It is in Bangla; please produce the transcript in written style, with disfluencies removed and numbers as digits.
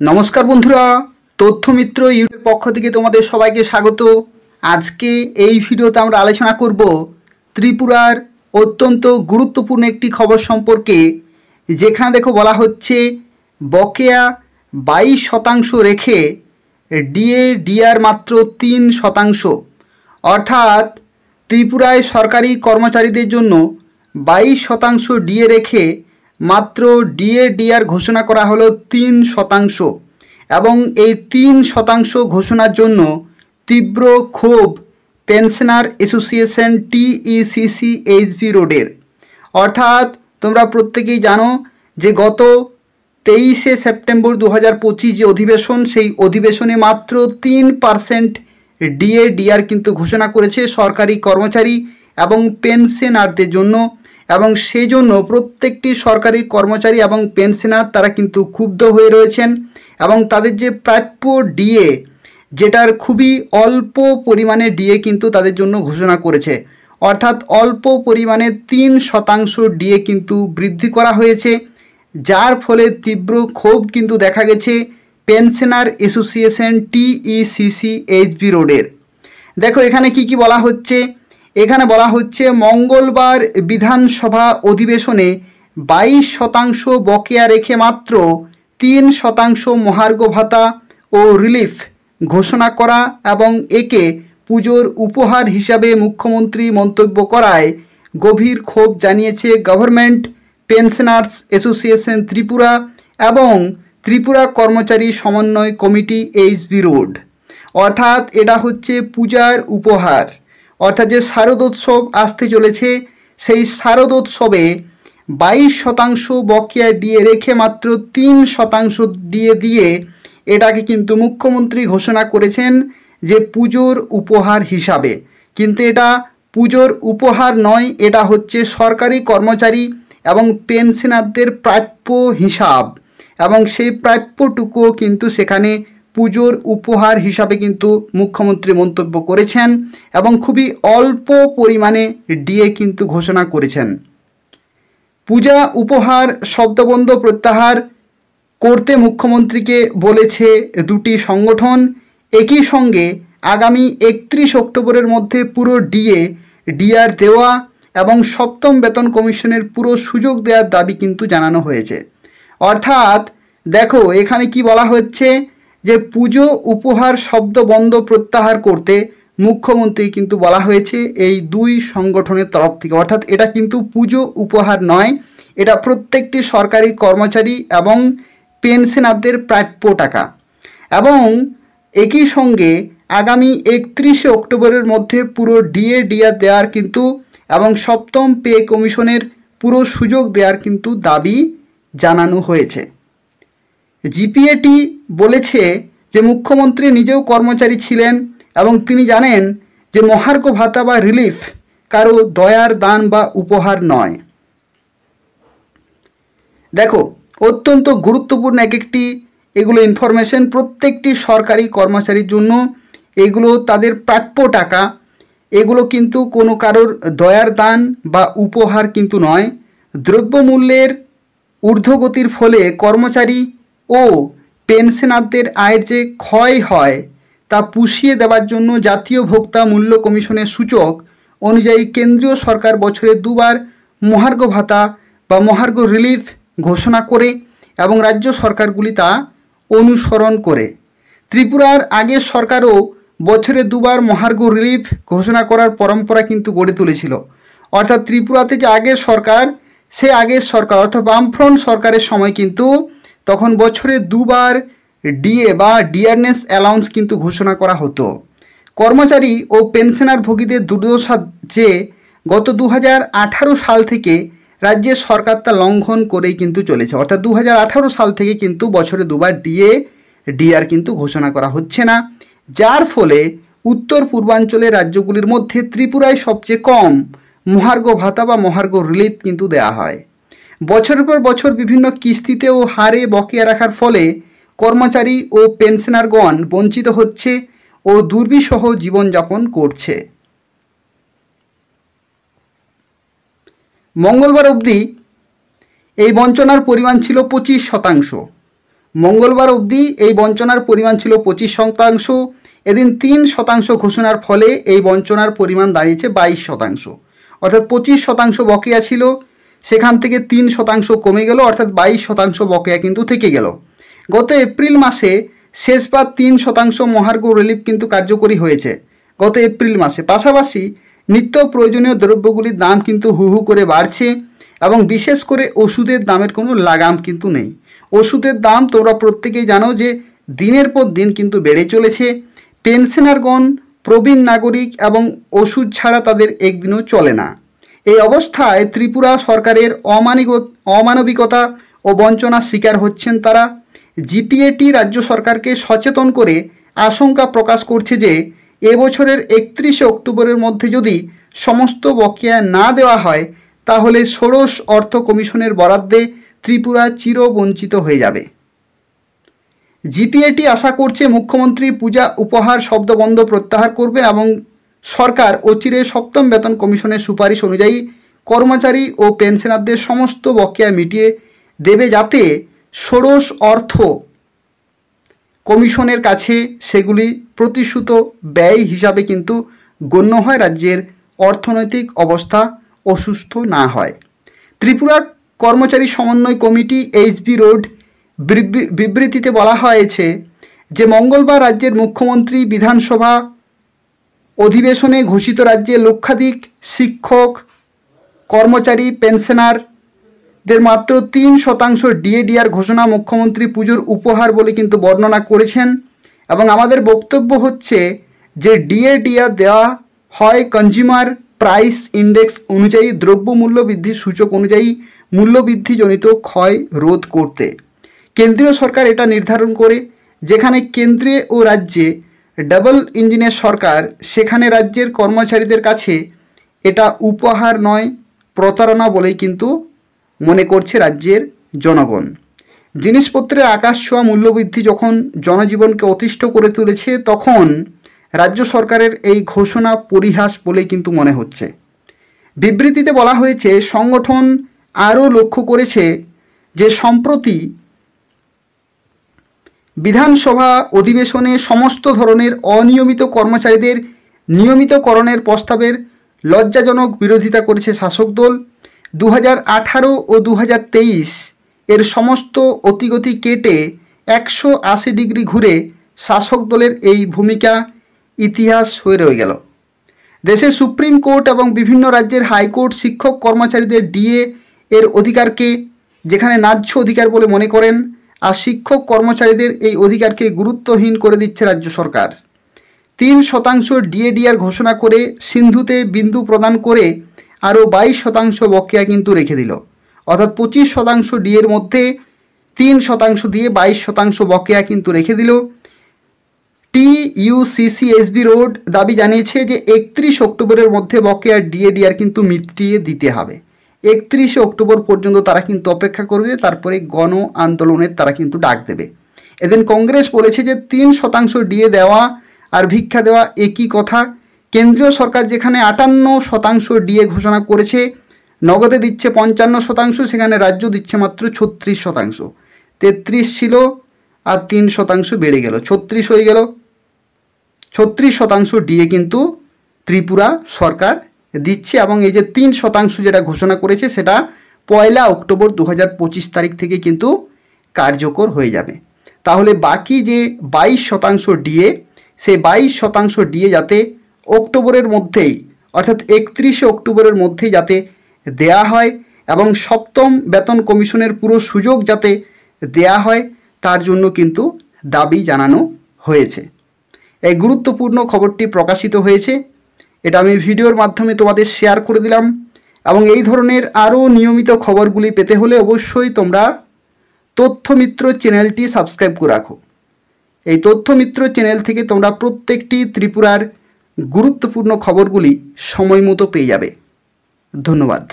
নমস্কার বন্ধুরা, তথ্যমিত্র ইউটিউবের পক্ষ থেকে তোমাদের সবাইকে স্বাগত। আজকে এই ভিডিওতে আমরা আলোচনা করব ত্রিপুরার অত্যন্ত গুরুত্বপূর্ণ একটি খবর সম্পর্কে, যেখানে দেখো বলা হচ্ছে বকেয়া 22% রেখে ডিআর মাত্র 3%। অর্থাৎ ত্রিপুরায় সরকারি কর্মচারীদের জন্য 22% ডিএ রেখে মাত্র ডিআর ঘোষণা করা হলো 3%। এবং এই 3% ঘোষণার জন্য তীব্র ক্ষোভ পেনশনার অ্যাসোসিয়েশন TECCHB রোডের। অর্থাৎ তোমরা প্রত্যেকেই জানো যে গত 23শে সেপ্টেম্বর 2025 যে অধিবেশন, সেই অধিবেশনে মাত্র 3% ডিআর কিন্তু ঘোষণা করেছে সরকারি কর্মচারী এবং পেনশনারদের জন্য। এবং সেই জন্য প্রত্যেকটি সরকারি কর্মচারী এবং পেনশনার তারা কিন্তু ক্ষুব্ধ হয়ে রয়েছেন এবং তাদের যে প্রাপ্য ডিএ, যেটার খুবই অল্প পরিমাণে ডিএ কিন্তু তাদের জন্য ঘোষণা করেছে। অর্থাৎ অল্প পরিমাণে 3% ডিএ কিন্তু বৃদ্ধি করা হয়েছে, যার ফলে তীব্র ক্ষোভ কিন্তু দেখা গেছে পেনশনার অ্যাসোসিয়েশন TECCHB রোডের। দেখো এখানে কি বলা হচ্ছে। এখানে বলা হচ্ছে মঙ্গলবার বিধানসভা অধিবেশনে 22% বকেয়া রেখে মাত্র 3% মহার্ঘ ভাতা ও রিলিফ ঘোষণা করা এবং একে পুজোর উপহার হিসাবে মুখ্যমন্ত্রী মন্তব্য করায় গভীর ক্ষোভ জানিয়েছে গভর্নমেন্ট পেনশনার্স অ্যাসোসিয়েশন ত্রিপুরা এবং ত্রিপুরা কর্মচারী সমন্বয় কমিটি HB রোড। অর্থাৎ এটা হচ্ছে পূজার উপহার, অর্থাৎ যে শারদোৎসব আসতে চলেছে, সেই শারদোৎসবে 22% বকেয়া ডিএ রেখে মাত্র 3% ডিএ দিয়ে এটাকে কিন্তু মুখ্যমন্ত্রী ঘোষণা করেছেন যে পুজোর উপহার হিসাবে। কিন্তু এটা পুজোর উপহার নয়, এটা হচ্ছে সরকারি কর্মচারী এবং পেনশনারদের প্রাপ্য হিসাব, এবং সেই প্রাপ্যটুকুও কিন্তু সেখানে পুজোর উপহার হিসাবে কিন্তু মুখ্যমন্ত্রী মন্তব্য করেছেন এবং খুবই অল্প পরিমাণে ডিএ কিন্তু ঘোষণা করেছেন। পূজা উপহার শব্দবন্ধ প্রত্যাহার করতে মুখ্যমন্ত্রীকে বলেছে দুটি সংগঠন। একই সঙ্গে আগামী 31 অক্টোবরের মধ্যে পুরো ডিআর দেওয়া এবং সপ্তম বেতন কমিশনের পুরো সুযোগ দেওয়ার দাবি কিন্তু জানানো হয়েছে। অর্থাৎ দেখো এখানে কি বলা হচ্ছে যে পুজো উপহার শব্দ বন্ধ প্রত্যাহার করতে মুখ্যমন্ত্রী কিন্তু বলা হয়েছে এই দুই সংগঠনের তরফ থেকে। অর্থাৎ এটা কিন্তু পুজো উপহার নয়, এটা প্রত্যেকটি সরকারি কর্মচারী এবং পেনশনারদের প্রাপ্য টাকা। এবং একই সঙ্গে আগামী 31শে অক্টোবরের মধ্যে পুরো ডিআর দেওয়ার কিন্তু এবং সপ্তম পে কমিশনের পুরো সুযোগ দেওয়ার কিন্তু দাবি জানানো হয়েছে। জিপিএটি বলেছে যে মুখ্যমন্ত্রী নিজেও কর্মচারী ছিলেন এবং তিনি জানেন যে মহার্ঘ ভাতা বা রিলিফ কারো দয়ার দান বা উপহার নয়। দেখো অত্যন্ত গুরুত্বপূর্ণ একটি এগুলো ইনফরমেশন প্রত্যেকটি সরকারি কর্মচারীর জন্য। এগুলো তাদের প্রাপ্য টাকা, এগুলো কিন্তু কোনো কারোর দয়ার দান বা উপহার কিন্তু নয়। দ্রব্যমূল্যের ঊর্ধ্বগতির ফলে কর্মচারী ও পেনশনারদের আয়ের যে ক্ষয় হয় তা পুষিয়ে দেওয়ার জন্য জাতীয় ভোক্তা মূল্য কমিশনের সূচক অনুযায়ী কেন্দ্রীয় সরকার বছরে দুবার মহার্ঘ ভাতা বা মহার্ঘ রিলিফ ঘোষণা করে এবং রাজ্য সরকারগুলি তা অনুসরণ করে। ত্রিপুরার আগের সরকারও বছরে দুবার মহার্ঘ রিলিফ ঘোষণা করার পরম্পরা কিন্তু গড়ে তুলেছিল। অর্থাৎ ত্রিপুরাতে যে আগের সরকার, সে আগের সরকার অর্থাৎ বামফ্রন্ট সরকারের সময় কিন্তু তখন বছরে দুবার ডিএ বা ডিয়ারনেস অ্যালাউন্স কিন্তু ঘোষণা করা হতো। কর্মচারী ও পেনশনার ভোগীদের দুর্দশা যে গত 2018 সাল থেকে রাজ্যের সরকার তা লঙ্ঘন করেই কিন্তু চলেছে। অর্থাৎ 2018 সাল থেকে কিন্তু বছরে দুবার ডিআর কিন্তু ঘোষণা করা হচ্ছে না, যার ফলে উত্তর পূর্বাঞ্চলের রাজ্যগুলির মধ্যে ত্রিপুরায় সবচেয়ে কম মহার্ঘ ভাতা বা মহার্ঘ রিলিফ কিন্তু দেওয়া হয়। বছরের পর বছর বিভিন্ন কিস্তিতে ও হারে বকেয়া রাখার ফলে কর্মচারী ও পেনশনারগণ বঞ্চিত হচ্ছে ও দুর্বিষহ জীবনযাপন করছে। মঙ্গলবার অবধি এই বঞ্চনার পরিমাণ ছিল 25%। মঙ্গলবার অবধি এই বঞ্চনার পরিমাণ ছিল 25%। এদিন 3% ঘোষণার ফলে এই বঞ্চনার পরিমাণ দাঁড়িয়েছে 22%। অর্থাৎ 25% বকেয়া ছিল, সেখান থেকে 3% কমে গেল, অর্থাৎ 22% বকেয়া কিন্তু থেকে গেল। গত এপ্রিল মাসে শেষবার 3% মহার্ঘ রিলিফ কিন্তু কার্যকরী হয়েছে গত এপ্রিল মাসে। পাশাপাশি নিত্য প্রয়োজনীয় দ্রব্যগুলির দাম কিন্তু হু হু করে বাড়ছে এবং বিশেষ করে ওষুধের দামের কোনো লাগাম কিন্তু নেই। ওষুধের দাম তোমরা প্রত্যেকেই জানো যে দিনের পর দিন কিন্তু বেড়ে চলেছে। পেনশনারগণ, প্রবীণ নাগরিক এবং ওষুধ ছাড়া তাদের একদিনও চলে না। এই অবস্থায় ত্রিপুরা সরকারের অমানবিকতা ও বঞ্চনার শিকার হচ্ছেন তারা। জিপিএটি রাজ্য সরকারকে সচেতন করে আশঙ্কা প্রকাশ করছে যে এবছরের 31 অক্টোবরের মধ্যে যদি সমস্ত বকেয়া না দেওয়া হয় তাহলে ষোড়শ অর্থ কমিশনের বরাদ্দে ত্রিপুরা চিরবঞ্চিত হয়ে যাবে। জিপিএটি আশা করছে মুখ্যমন্ত্রী পূজা উপহার শব্দবন্ধ প্রত্যাহার করবেন এবং সরকার অচিরে সপ্তম বেতন কমিশনের সুপারিশ অনুযায়ী কর্মচারী ও পেনশনারদের সমস্ত বকেয়া মিটিয়ে দেবে, যাতে ষোড়শ অর্থ কমিশনের কাছে সেগুলি প্রতিশ্রুত ব্যয় হিসাবে কিন্তু গণ্য হয়, রাজ্যের অর্থনৈতিক অবস্থা অসুস্থ না হয়। ত্রিপুরা কর্মচারী সমন্বয় কমিটি এইচবি রোড বিবৃতিতে বলা হয়েছে যে মঙ্গলবার রাজ্যের মুখ্যমন্ত্রী বিধানসভা অধিবেশনে ঘোষিত রাজ্যে লক্ষাধিক শিক্ষক, কর্মচারী, পেনশনারদের মাত্র 3% ডিএডিআর ঘোষণা মুখ্যমন্ত্রী পুজোর উপহার বলে কিন্তু বর্ণনা করেছেন। এবং আমাদের বক্তব্য হচ্ছে যে ডিএডিআর দেওয়া হয় কনজিউমার প্রাইস ইন্ডেক্স অনুযায়ী, দ্রব্য মূল্য বৃদ্ধির সূচক অনুযায়ী মূল্যবৃদ্ধিজনিত ক্ষয় রোধ করতে। কেন্দ্রীয় সরকার এটা নির্ধারণ করে, যেখানে কেন্দ্রে ও রাজ্যে ডাবল ইঞ্জিনের সরকার, সেখানে রাজ্যের কর্মচারীদের কাছে এটা উপহার নয়, প্রতারণা বলেই কিন্তু মনে করছে রাজ্যের জনগণ। জিনিসপত্রের আকাশ ছোঁয়া মূল্যবৃদ্ধি যখন জনজীবনকে অতিষ্ঠ করে তুলেছে, তখন রাজ্য সরকারের এই ঘোষণা পরিহাস বলেই কিন্তু মনে হচ্ছে। বিবৃতিতে বলা হয়েছে সংগঠন আরও লক্ষ্য করেছে যে সম্প্রতি বিধানসভা অধিবেশনে সমস্ত ধরনের অনিয়মিত কর্মচারীদের নিয়মিতকরণের প্রস্তাবের লজ্জাজনক বিরোধিতা করেছে শাসক দল। 2018 ও 2023 এর সমস্ত অতিগতি কেটে 180 ডিগ্রি ঘুরে শাসক দলের এই ভূমিকা ইতিহাস হয়ে রয়ে গেল। দেশের সুপ্রিম কোর্ট এবং বিভিন্ন রাজ্যের হাইকোর্ট শিক্ষক কর্মচারীদের ডিএ এর অধিকারকে যেখানে ন্যায্য অধিকার বলে মনে করেন, আর শিক্ষক কর্মচারীদের এই অধিকারকে গুরুত্বহীন করে দিচ্ছে রাজ্য সরকার। 3% ডিএডিআর ঘোষণা করে সিন্ধুতে বিন্দু প্রদান করে আরও 22% বকেয়া কিন্তু রেখে দিল। অর্থাৎ 25% ডিএর মধ্যে 3% দিয়ে 22% বকেয়া কিন্তু রেখে দিল। টিইউসিসিএসবি রোড দাবি জানিয়েছে যে 31 অক্টোবরের মধ্যে বকেয়া ডিএডিআর কিন্তু মিটিয়ে দিতে হবে। 31 অক্টোবর পর্যন্ত তারা কিন্তু অপেক্ষা করবে, তারপরে গণ আন্দোলনের তারা কিন্তু ডাক দেবে। এদিন কংগ্রেস বলেছে যে 3% ডিএ দেওয়া আর ভিক্ষা দেওয়া একই কথা। কেন্দ্রীয় সরকার যেখানে 58% ডিএ ঘোষণা করেছে, নগদে দিচ্ছে 55%, সেখানে রাজ্য দিচ্ছে মাত্র 36%। 33 ছিল আর 3% বেড়ে গেল, 36 হয়ে গেল। 36% ডিএ কিন্তু ত্রিপুরা সরকার দিচ্ছে এবং এই যে 3% যেটা ঘোষণা করেছে সেটা 1 অক্টোবর 2025 তারিখ থেকে কিন্তু কার্যকর হয়ে যাবে। তাহলে বাকি যে 22% ডিএ, সেই 22% ডিএ যাতে অক্টোবরের মধ্যেই, অর্থাৎ 31 অক্টোবরের মধ্যেই যাতে দেয়া হয় এবং সপ্তম বেতন কমিশনের পুরো সুযোগ যাতে দেয়া হয়, তার জন্য কিন্তু দাবি জানানো হয়েছে। এই গুরুত্বপূর্ণ খবরটি প্রকাশিত হয়েছে, এটা আমি ভিডিওর মাধ্যমে তোমাদের শেয়ার করে দিলাম। এবং এই ধরনের আরও নিয়মিত খবরগুলি পেতে হলে অবশ্যই তোমরা তথ্যমিত্র চ্যানেলটি সাবস্ক্রাইব করে রাখো। এই তথ্যমিত্র চ্যানেল থেকে তোমরা প্রত্যেকটি ত্রিপুরার গুরুত্বপূর্ণ খবরগুলি সময় মতো পেয়ে যাবে। ধন্যবাদ।